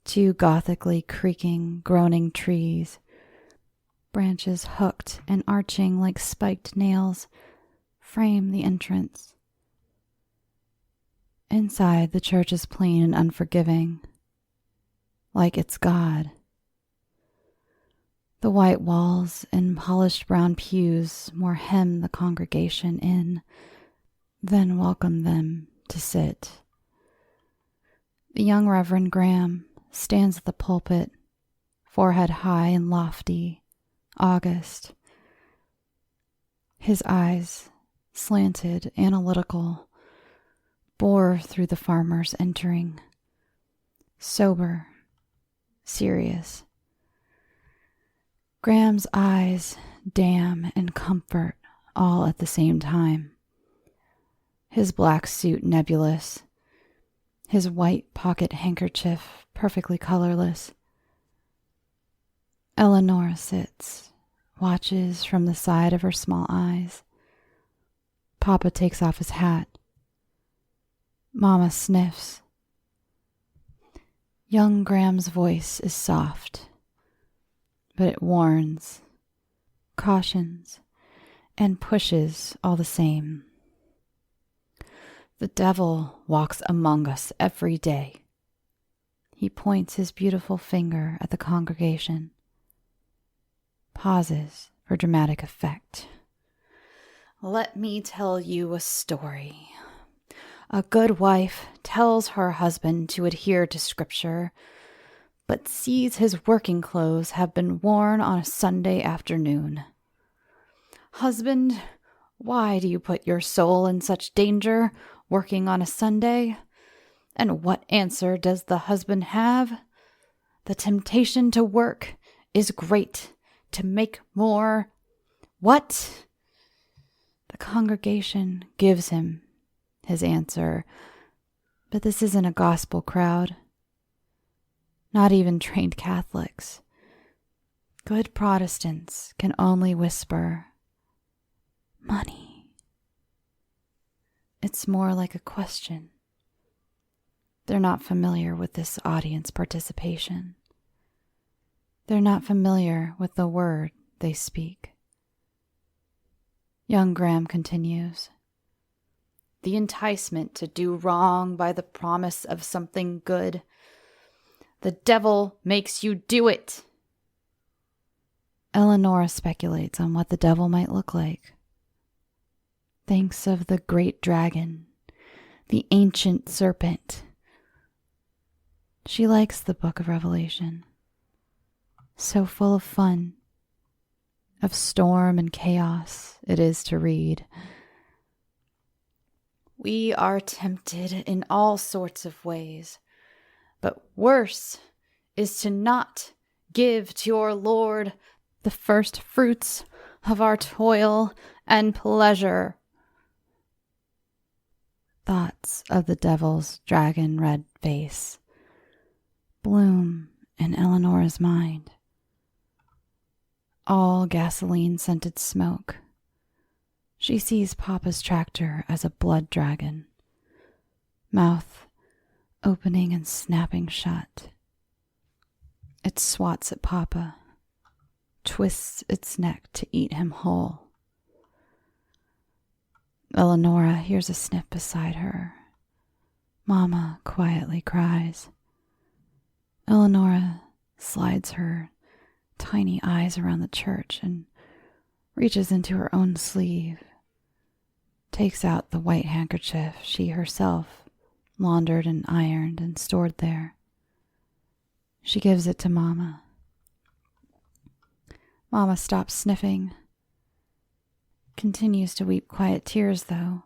Two gothically creaking, groaning trees, branches hooked and arching like spiked nails, frame the entrance. Inside, the church is plain and unforgiving, like it's God. The white walls and polished brown pews more hem the congregation in than welcome them to sit. The young Reverend Graham stands at the pulpit, forehead high and lofty, august. His eyes, slanted, analytical, bore through the farmers entering, sober, serious. Graham's eyes damn and comfort all at the same time. His black suit nebulous, his white pocket handkerchief perfectly colorless. Eleanor sits, watches from the side of her small eyes. Papa takes off his hat. Mama sniffs. Young Graham's voice is soft, but it warns, cautions, and pushes all the same. The devil walks among us every day. He points his beautiful finger at the congregation. Pauses for dramatic effect. Let me tell you a story. A good wife tells her husband to adhere to Scripture, but sees his working clothes have been worn on a Sunday afternoon. Husband, why do you put your soul in such danger, working on a Sunday? And what answer does the husband have? The temptation to work is great, to make more. What? The congregation gives him his answer, but this isn't a gospel crowd. Not even trained Catholics. Good Protestants can only whisper, money. It's more like a question. They're not familiar with this audience participation. They're not familiar with the word they speak. Young Graham continues. The enticement to do wrong by the promise of something good. The devil makes you do it. Eleanor speculates on what the devil might look like. Thinks of the great dragon, the ancient serpent. She likes the book of Revelation. So full of fun, of storm and chaos it is to read. We are tempted in all sorts of ways, but worse is to not give to your Lord the first fruits of our toil and pleasure. Thoughts of the devil's dragon-red face bloom in Eleanor's mind. All gasoline-scented smoke. She sees Papa's tractor as a blood dragon, mouth opening and snapping shut. It swats at Papa, twists its neck to eat him whole. Eleonora hears a sniff beside her. Mama quietly cries. Eleonora slides her tiny eyes around the church and reaches into her own sleeve, takes out the white handkerchief she herself laundered and ironed and stored there. She gives it to Mama. Mama stops sniffing, continues to weep quiet tears though,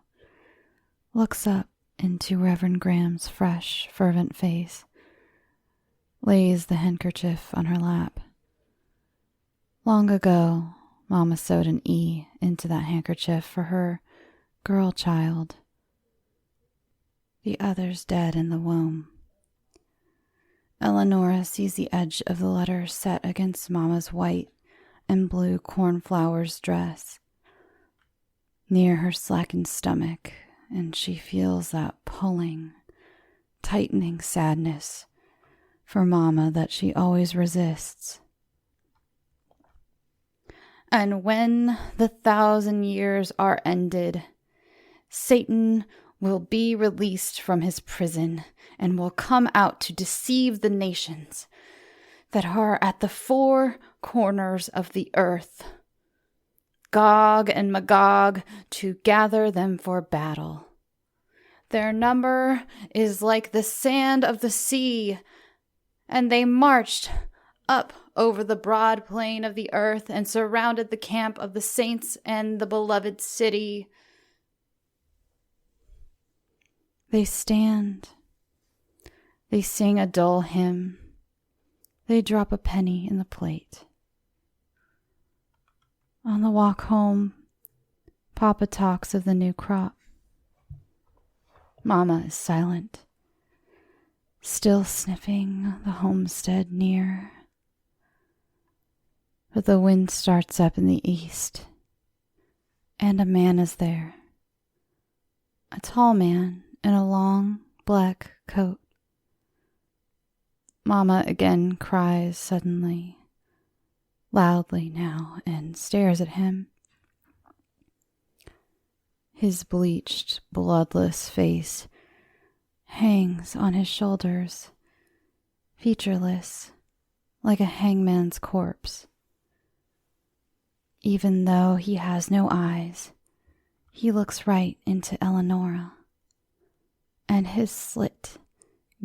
looks up into Reverend Graham's fresh, fervent face, lays the handkerchief on her lap. Long ago, Mama sewed an E into that handkerchief for her girl child. The other's dead in the womb. Eleonora sees the edge of the letter set against Mama's white and blue cornflowers dress, near her slackened stomach, and she feels that pulling, tightening sadness for Mama that she always resists. And when the 1,000 years are ended, Satan will be released from his prison and will come out to deceive the nations, that are at the four corners of the earth, Gog and Magog, to gather them for battle. Their number is like the sand of the sea, and they marched up over the broad plain of the earth and surrounded the camp of the saints and the beloved city. They stand. They sing a dull hymn. They drop a penny in the plate. On the walk home, Papa talks of the new crop. Mama is silent, still sniffing the homestead near. But the wind starts up in the east, and a man is there. A tall man in a long black coat. Mama again cries suddenly, loudly now, and stares at him. His bleached, bloodless face hangs on his shoulders, featureless, like a hangman's corpse. Even though he has no eyes, he looks right into Eleonora, and his slit,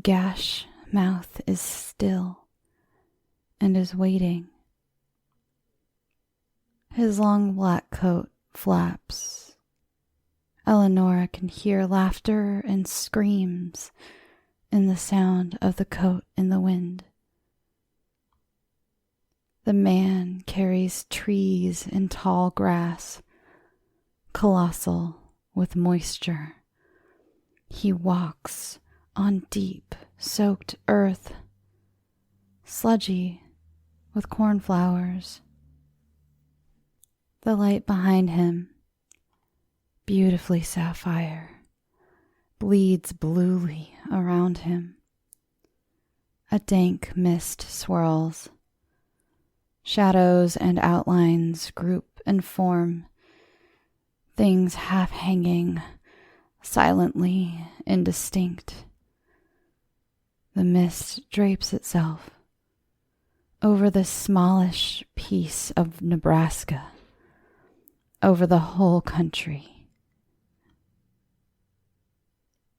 gash mouth is still and is waiting. His long black coat flaps. Eleonora can hear laughter and screams in the sound of the coat in the wind. The man carries trees and tall grass, colossal with moisture. He walks on deep, soaked earth, sludgy with cornflowers. The light behind him, beautifully sapphire, bleeds bluely around him. A dank mist swirls. Shadows and outlines group and form, things half hanging, silently indistinct. The mist drapes itself over the smallish piece of Nebraska, over the whole country.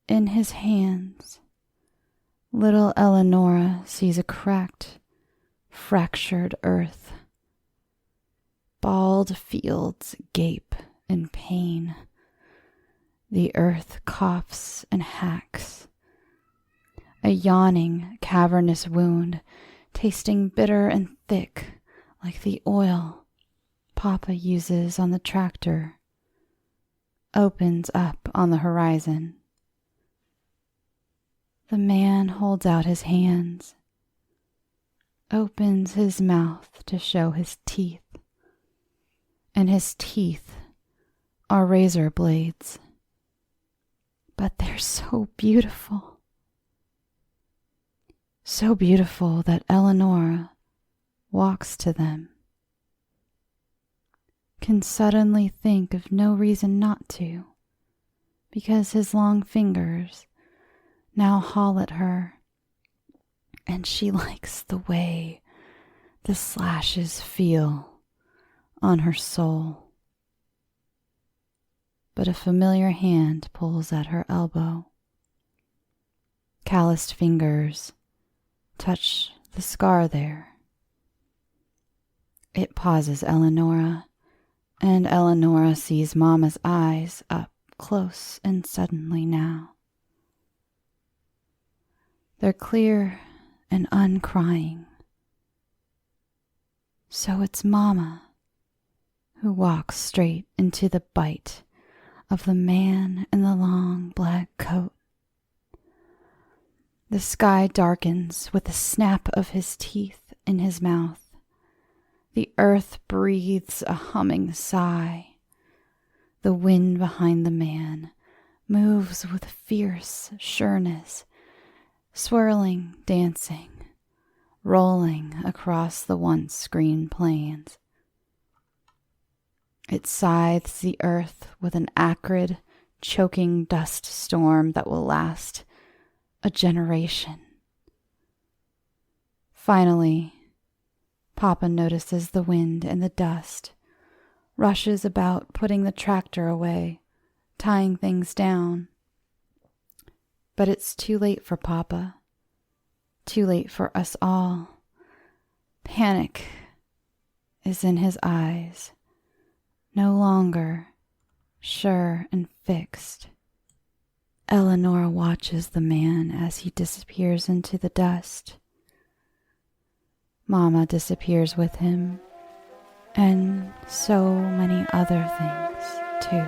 In his hands, little Eleonora sees a cracked, fractured earth. Bald fields gape in pain. The earth coughs and hacks. A yawning, cavernous wound, tasting bitter and thick like the oil Papa uses on the tractor, opens up on the horizon. The man holds out his hands, opens his mouth to show his teeth, and his teeth are razor blades. But they're so beautiful. So beautiful that Eleonora walks to them, can suddenly think of no reason not to, because his long fingers now haul at her, and she likes the way the slashes feel on her soul. But a familiar hand pulls at her elbow. Calloused fingers touch the scar there. It pauses Eleonora, and Eleonora sees Mama's eyes up close and suddenly now. They're clear and uncrying. So it's Mama who walks straight into the bite of the man in the long black coat. The sky darkens with the snap of his teeth in his mouth. The earth breathes a humming sigh. The wind behind the man moves with fierce sureness, swirling, dancing, rolling across the once green plains. It scythes the earth with an acrid, choking dust storm that will last a generation. Finally, Papa notices the wind and the dust, rushes about putting the tractor away, tying things down. But it's too late for Papa. Too late for us all. Panic is in his eyes, no longer sure and fixed. Eleanor watches the man as he disappears into the dust. Mama disappears with him, and so many other things, too.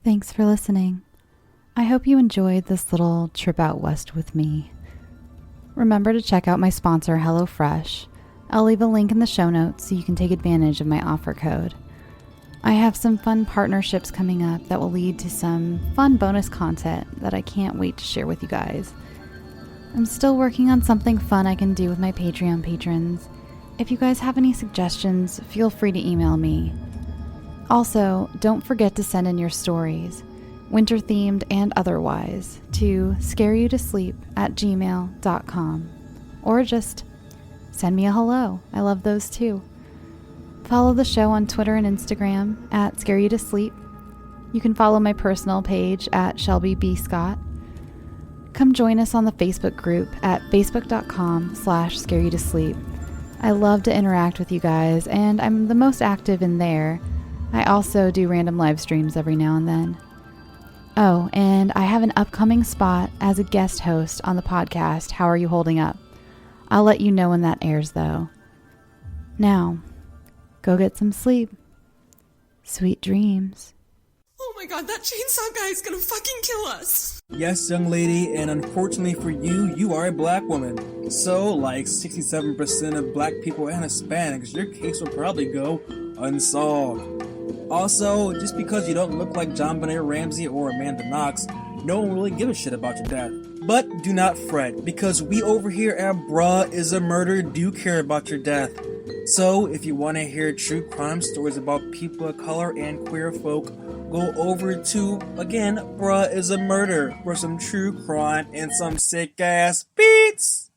Thanks for listening. I hope you enjoyed this little trip out west with me. Remember to check out my sponsor, HelloFresh. I'll leave a link in the show notes so you can take advantage of my offer code. I have some fun partnerships coming up that will lead to some fun bonus content that I can't wait to share with you guys. I'm still working on something fun I can do with my Patreon patrons. If you guys have any suggestions, feel free to email me. Also, don't forget to send in your stories, winter-themed and otherwise, to scareyoutosleep@gmail.com. Or just send me a hello. I love those too. Follow the show on Twitter and Instagram at scareyoutosleep. You can follow my personal page at Shelby B. Scott. Come join us on the Facebook group at facebook.com/scareyoutosleep. I love to interact with you guys, and I'm the most active in there. I also do random live streams every now and then. Oh, and I have an upcoming spot as a guest host on the podcast, How Are You Holding Up? I'll let you know when that airs, though. Now, go get some sleep. Sweet dreams. Oh my god, that chainsaw guy is gonna fucking kill us! Yes, young lady, and unfortunately for you, you are a black woman. So, like 67% of black people and Hispanics, your case will probably go unsolved. Also, just because you don't look like John Benet Ramsey or Amanda Knox, no one really gives a shit about your death. But do not fret, because we over here at Bruh is a Murder do care about your death. So, if you want to hear true crime stories about people of color and queer folk, go over to, again, Bruh is a Murder for some true crime and some sick ass beats!